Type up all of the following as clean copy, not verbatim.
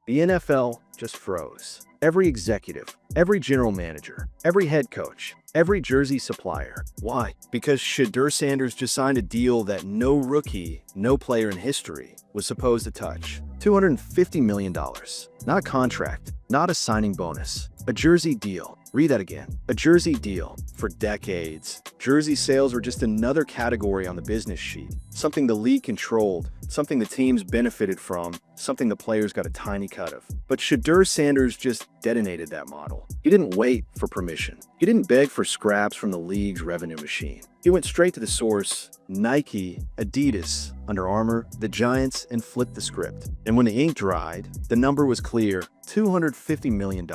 the NFL just froze. Every executive, every general manager, every head coach, every jersey supplier. Why? Because Shedeur Sanders just signed a deal that no rookie, no player in history was supposed to touch. $250 million. Not a contract, not a signing bonus. A jersey deal. Read that again. A jersey deal. For decades, jersey sales were just another category on the business sheet. Something the league controlled, something the teams benefited from, something the players got a tiny cut of. But Shedeur Sanders just detonated that model. He didn't wait for permission. He didn't beg for scraps from the league's revenue machine. He went straight to the source, Nike, Adidas, Under Armour, the Giants, and flipped the script. And when the ink dried, the number was clear, $250 million.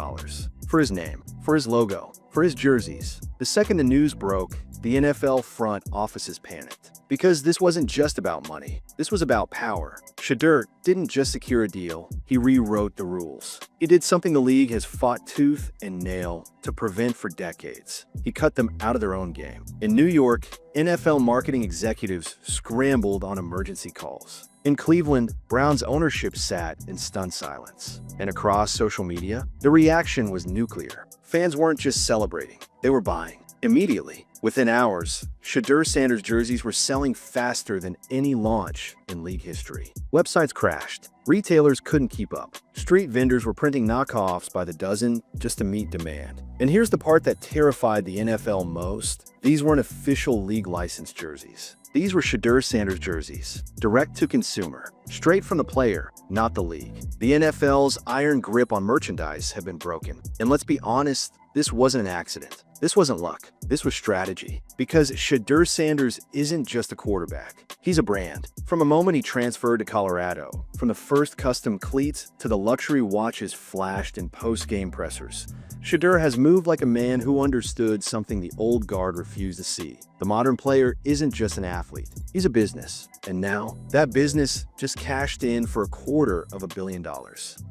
For his name, for his logo, for his jerseys. The second the news broke, the NFL front offices panicked. Because this wasn't just about money. This was about power. Shedeur didn't just secure a deal, he rewrote the rules. He did something the league has fought tooth and nail to prevent for decades. He cut them out of their own game. In New York, NFL marketing executives scrambled on emergency calls. In Cleveland, Browns ownership sat in stunned silence. And across social media, the reaction was nuclear. Fans weren't just celebrating, they were buying. Immediately, within hours, Shedeur Sanders jerseys were selling faster than any launch in league history. Websites crashed. Retailers couldn't keep up. Street vendors were printing knockoffs by the dozen just to meet demand. And here's the part that terrified the NFL most. These weren't official league licensed jerseys. These were Shedeur Sanders jerseys, direct to consumer, straight from the player, not the league. The NFL's iron grip on merchandise had been broken. And let's be honest, this wasn't an accident. This wasn't luck. This was strategy. Because Shedeur Sanders isn't just a quarterback. He's a brand. From the moment he transferred to Colorado, from the first custom cleats to the luxury watches flashed in post-game pressers, Shedeur has moved like a man who understood something the old guard refused to see. The modern player isn't just an athlete, he's a business. And now, that business just cashed in for $250 million.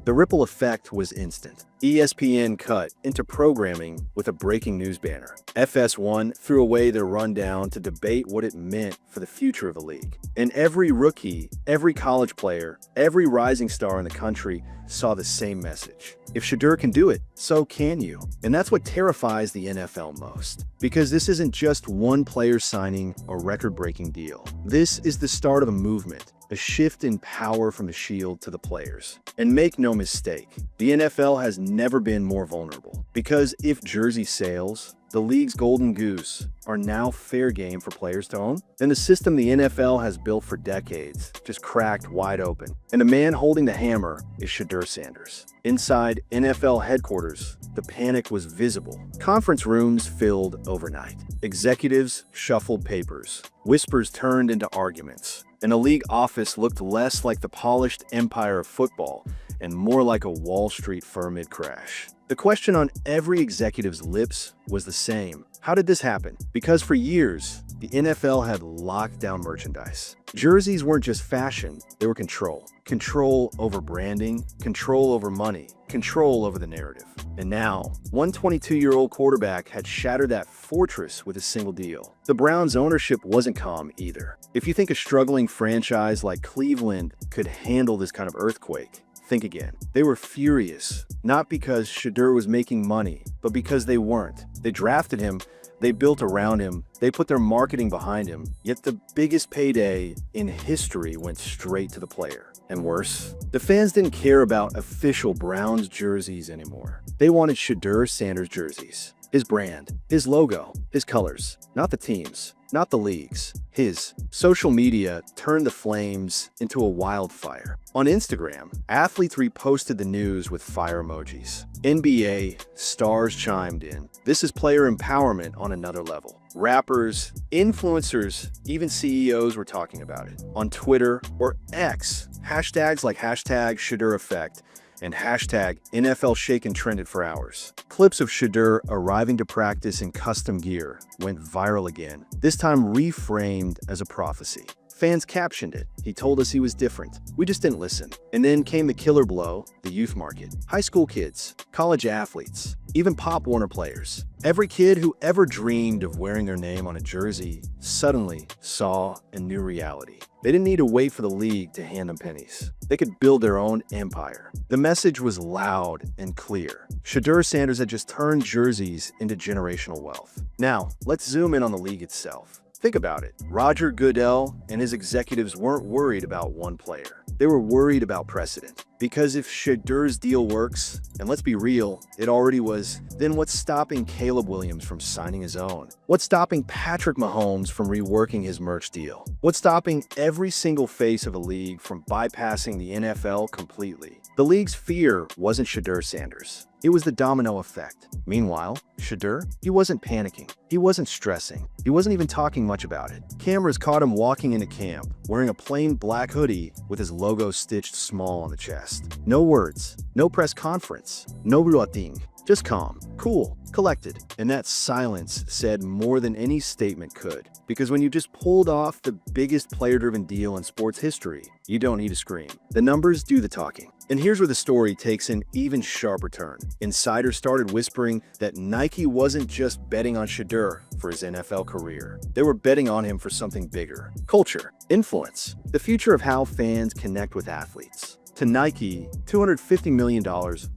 The ripple effect was instant. ESPN cut into programming with a breaking news banner. FS1 threw away their rundown to debate what it meant for the future of the league. And every rookie, every college player, every rising star in the country saw the same message. If Shedeur can do it, so can you. And that's what terrifies the NFL most. Because this isn't just one player signing a record-breaking deal. This is the start of a movement, a shift in power from the shield to the players. And make no mistake, the NFL has never been more vulnerable. Because if jersey sales, the league's golden goose, are now fair game for players to own, then the system the NFL has built for decades just cracked wide open. And the man holding the hammer is Shedeur Sanders. Inside NFL headquarters, the panic was visible. Conference rooms filled overnight. Executives shuffled papers. Whispers turned into arguments. And the league office looked less like the polished empire of football and more like a Wall Street firm mid-crash. The question on every executive's lips was the same. How did this happen? Because for years, the NFL had locked down merchandise. Jerseys weren't just fashion, they were control. Control over branding, control over money, control over the narrative. And now, one 22-year-old quarterback had shattered that fortress with a single deal. The Browns' ownership wasn't calm either. If you think a struggling franchise like Cleveland could handle this kind of earthquake, think again. They were furious, not because Shedeur was making money, but because they weren't. They drafted him, they built around him, they put their marketing behind him, yet the biggest payday in history went straight to the player. And worse, the fans didn't care about official Browns jerseys anymore. They wanted Shedeur Sanders jerseys. His brand, his logo, his colors, not the teams, not the leagues. His social media turned the flames into a wildfire. On Instagram, athletes reposted the news with fire emojis. NBA stars chimed in. This is player empowerment on another level. Rappers, influencers, even CEOs were talking about it. On Twitter or X, hashtags like #ShedurEffect and #NFL trended for hours. Clips of Shedeur arriving to practice in custom gear went viral again, this time reframed as a prophecy. Fans captioned it. He told us he was different. We just didn't listen. And then came the killer blow, the youth market. High school kids, college athletes, even Pop Warner players. Every kid who ever dreamed of wearing their name on a jersey suddenly saw a new reality. They didn't need to wait for the league to hand them pennies. They could build their own empire. The message was loud and clear. Shedeur Sanders had just turned jerseys into generational wealth. Now, let's zoom in on the league itself. Think about it. Roger Goodell and his executives weren't worried about one player. They were worried about precedent. Because if Shedeur's deal works, and let's be real, it already was, then what's stopping Caleb Williams from signing his own? What's stopping Patrick Mahomes from reworking his merch deal? What's stopping every single face of a league from bypassing the NFL completely? The league's fear wasn't Shedeur Sanders. It was the domino effect. Meanwhile, Shedeur, he wasn't panicking. He wasn't stressing. He wasn't even talking much about it. Cameras caught him walking into camp, wearing a plain black hoodie with his logo stitched small on the chest. No words, no press conference, no routine. Just calm, cool, collected. And that silence said more than any statement could. Because when you just pulled off the biggest player-driven deal in sports history, you don't need to scream. The numbers do the talking. And here's where the story takes an even sharper turn. Insiders started whispering that Nike wasn't just betting on Shedeur for his NFL career. They were betting on him for something bigger. Culture, influence, the future of how fans connect with athletes. To Nike, $250 million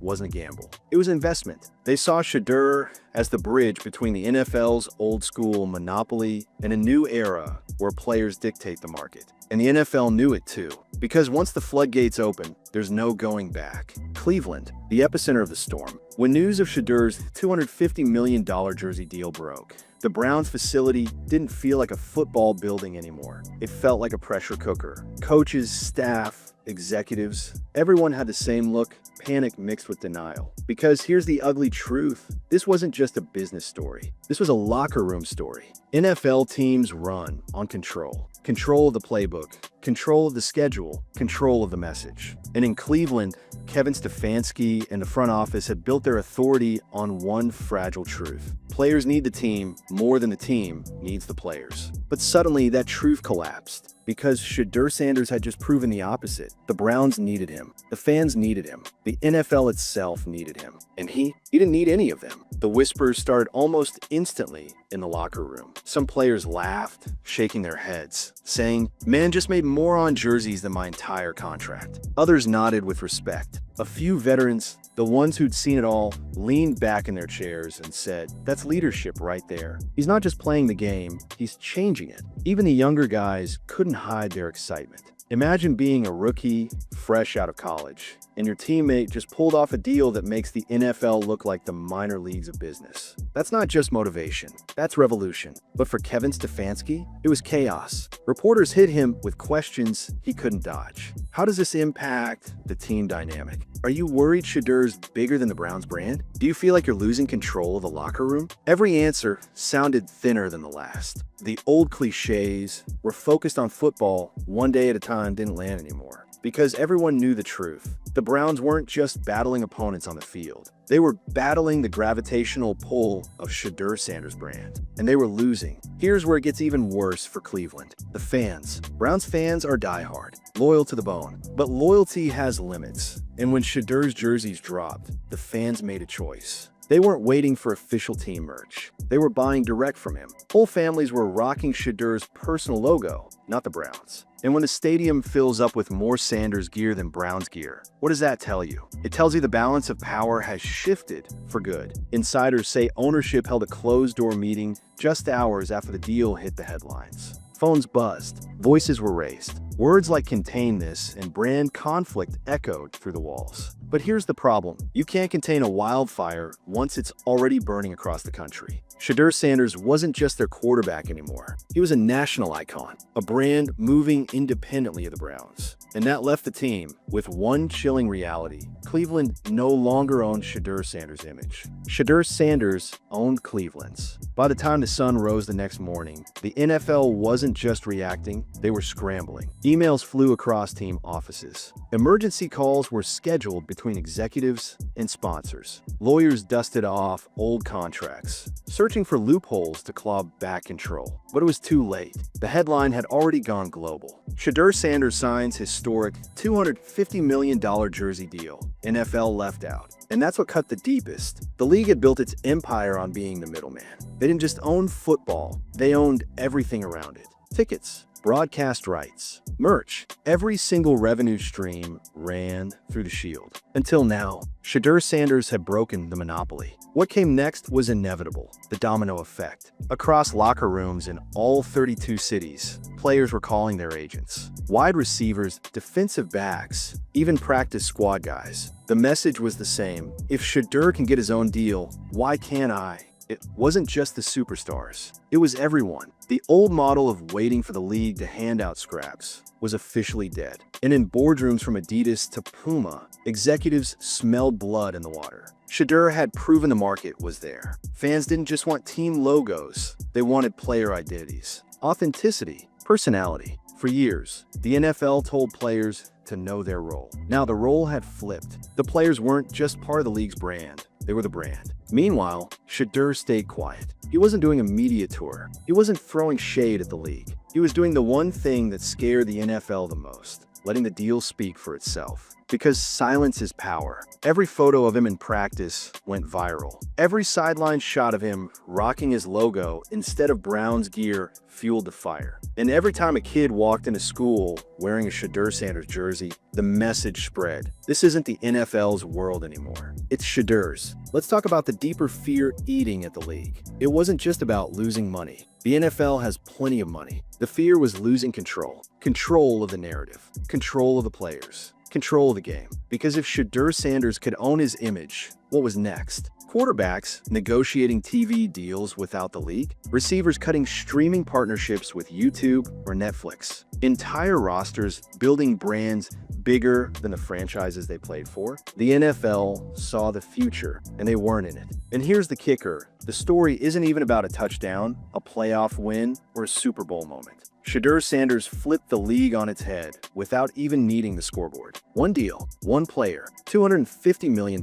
wasn't a gamble. It was an investment. They saw Shedeur as the bridge between the NFL's old-school monopoly and a new era where players dictate the market. And the NFL knew it too, because once the floodgates open, there's no going back. Cleveland, the epicenter of the storm. When news of Shedeur's $250 million jersey deal broke, the Browns facility didn't feel like a football building anymore. It felt like a pressure cooker. Coaches, staff, executives, everyone had the same look, panic mixed with denial. Because here's the ugly truth. This wasn't just a business story. This was a locker room story. NFL teams run on control. Control of the playbook, control of the schedule, control of the message. And in Cleveland, Kevin Stefanski and the front office had built their authority on one fragile truth. Players need the team more than the team needs the players. But suddenly that truth collapsed. Because Shedeur Sanders had just proven the opposite. The Browns needed him. The fans needed him. The NFL itself needed him. And he didn't need any of them. The whispers started almost instantly in the locker room. Some players laughed, shaking their heads, saying, "Man just made more on jerseys than my entire contract." Others nodded with respect. A few veterans, the ones who'd seen it all, leaned back in their chairs and said, "That's leadership right there. He's not just playing the game, he's changing it." Even the younger guys couldn't hide their excitement. Imagine being a rookie, fresh out of college, and your teammate just pulled off a deal that makes the NFL look like the minor leagues of business. That's not just motivation, that's revolution. But for Kevin Stefanski, it was chaos. Reporters hit him with questions he couldn't dodge. How does this impact the team dynamic? Are you worried Shedeur's bigger than the Browns brand? Do you feel like you're losing control of the locker room? Every answer sounded thinner than the last. The old cliches, "we're focused on football, one day at a time," didn't land anymore. Because everyone knew the truth. The Browns weren't just battling opponents on the field. They were battling the gravitational pull of Shedeur Sanders' brand. And they were losing. Here's where it gets even worse for Cleveland. The fans. Browns fans are diehard, loyal to the bone. But loyalty has limits. And when Shedeur's jerseys dropped, the fans made a choice. They weren't waiting for official team merch. They were buying direct from him. Whole families were rocking Shedeur's personal logo, not the Browns. And when the stadium fills up with more Sanders gear than Browns gear, what does that tell you? It tells you the balance of power has shifted for good. Insiders say ownership held a closed-door meeting just hours after the deal hit the headlines. Phones buzzed. Voices were raised. Words like "contain this" and "brand conflict" echoed through the walls. But here's the problem. You can't contain a wildfire once it's already burning across the country. Shedeur Sanders wasn't just their quarterback anymore. He was a national icon, a brand moving independently of the Browns. And that left the team with one chilling reality. Cleveland no longer owned Shedeur Sanders' image. Shedeur Sanders owned Cleveland's. By the time the sun rose the next morning, the NFL wasn't just reacting, they were scrambling. Emails flew across team offices. Emergency calls were scheduled between executives and sponsors. Lawyers dusted off old contracts, searching for loopholes to claw back control. But it was too late. The headline had already gone global. Shedeur Sanders signs historic $250 million jersey deal. NFL left out. And that's what cut the deepest. The league had built its empire on being the middleman. They didn't just own football, they owned everything around it. Tickets, broadcast rights, merch. Every single revenue stream ran through the Shield. Until now, Shedeur Sanders had broken the monopoly. What came next was inevitable, the domino effect. Across locker rooms in all 32 cities, players were calling their agents. Wide receivers, defensive backs, even practice squad guys. The message was the same. If Shedeur can get his own deal, why can't I? It wasn't just the superstars. It was everyone. The old model of waiting for the league to hand out scraps was officially dead. And in boardrooms from Adidas to Puma, executives smelled blood in the water. Shedeur had proven the market was there. Fans didn't just want team logos, they wanted player identities, authenticity, personality. For years, the NFL told players to know their role. Now the role had flipped. The players weren't just part of the league's brand, they were the brand. Meanwhile, Shedeur stayed quiet. He wasn't doing a media tour. He wasn't throwing shade at the league. He was doing the one thing that scared the NFL the most, letting the deal speak for itself. Because silence is power. Every photo of him in practice went viral. Every sideline shot of him rocking his logo instead of Brown's gear fueled the fire. And every time a kid walked into school wearing a Shedeur Sanders jersey, the message spread. This isn't the NFL's world anymore. It's Shedeur's. Let's talk about the deeper fear eating at the league. It wasn't just about losing money. The NFL has plenty of money. The fear was losing control. Control of the narrative. Control of the players. Control of the game. Because if Shedeur Sanders could own his image, what was next? Quarterbacks negotiating TV deals without the league, receivers cutting streaming partnerships with YouTube or Netflix, entire rosters building brands bigger than the franchises they played for. The NFL saw the future, and they weren't in it. And here's the kicker. The story isn't even about a touchdown, a playoff win, or a Super Bowl moment. Shedeur Sanders flipped the league on its head without even needing the scoreboard. One deal, one player, $250 million.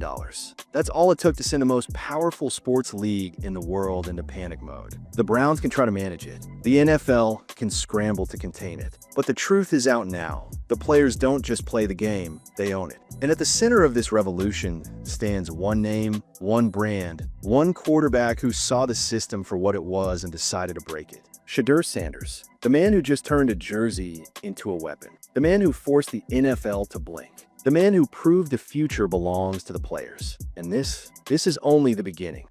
That's all it took to send the most powerful sports league in the world into panic mode. The Browns can try to manage it. The NFL can scramble to contain it. But the truth is out now. The players don't just play the game, they own it. And at the center of this revolution stands one name, one brand, one quarterback who saw the system for what it was and decided to break it. Shedeur Sanders, the man who just turned a jersey into a weapon. The man who forced the NFL to blink. The man who proved the future belongs to the players. And this is only the beginning.